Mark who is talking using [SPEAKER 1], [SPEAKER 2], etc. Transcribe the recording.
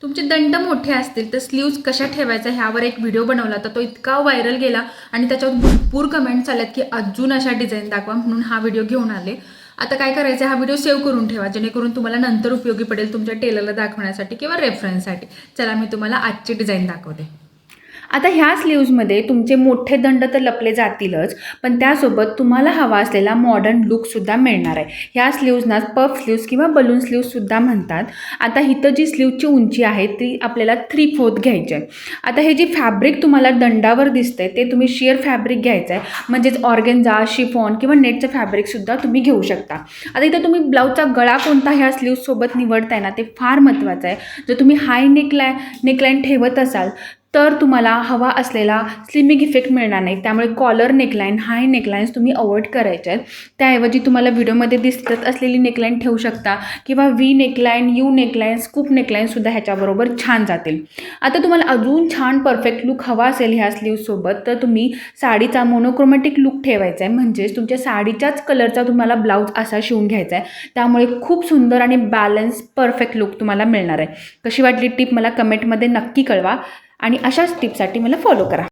[SPEAKER 1] तुमचे दंड मोठे असतील तर स्लीव्ज कशा ठेवायचा ह्यावर एक व्हिडिओ बनवला होता, तो इतका व्हायरल गेला आणि त्याच्यावर भरपूर कमेंट्स आल्यात की अजून अशा डिझाईन दाखवा, म्हणून हा व्हिडिओ घेऊन आले. आता काय करायचं, हा व्हिडिओ सेव्ह करून ठेवा जेणेकरून तुम्हाला नंतर उपयोगी पडेल तुमच्या टेलरला दाखवण्यासाठी किंवा रेफरन्ससाठी. चला मी तुम्हाला आजची डिझाईन दाखवते. आता ह्या स्लीव्जमध्ये तुमचे मोठे दंड तर लपले जातीलच, पण त्यासोबत तुम्हाला हवा असलेला मॉडर्न लुकसुद्धा मिळणार आहे. ह्या स्लीव्जना पफ स्लीव्ज किंवा बलून स्लीव्जसुद्धा म्हणतात. आता इथं जी स्लीव्जची उंची आहे ती आपल्याला 3/4 घ्यायची आहे. आता हे जे फॅब्रिक तुम्हाला दंडावर दिसतंय ते तुम्ही शिअर फॅब्रिक घ्यायचं आहे, म्हणजेच ऑर्गेन्झा, शिफॉन किंवा नेटचं फॅब्रिकसुद्धा तुम्ही घेऊ शकता. आता इथं तुम्ही ब्लाऊजचा गळा कोणता ह्या स्लीव्जसोबत निवडताय ना, ते फार महत्त्वाचं आहे. जर तुम्ही हाय नेकलाईन ठेवत असाल तर तुम्हाला हवा असलेला स्लिमिंग इफेक्ट मिळणार नाही. त्यामुळे कॉलर नेकलाईन, हाय नेकलाईन्स तुम्ही अवॉइड करायचे आहेत. त्याऐवजी तुम्हाला व्हिडिओमध्ये दिसत असलेली नेकलाईन ठेवू शकता किंवा V neckline, U neckline, scoop नेकलाईनसुद्धा ह्याच्याबरोबर छान जातील. आता तुम्हाला अजून छान परफेक्ट लुक हवा असेल ह्या स्लीव्जसोबत तर तुम्ही साडीचा मोनोक्रोमॅटिक लुक ठेवायचा आहे, म्हणजेच तुमच्या साडीच्याच कलरचा तुम्हाला ब्लाऊज असा शिवून घ्यायचा आहे. त्यामुळे खूप सुंदर आणि बॅलन्स परफेक्ट लुक तुम्हाला मिळणार आहे. कशी वाटली टिप मला कमेंटमध्ये नक्की कळवा आणि अशाच टिपसाठी मला फॉलो करा.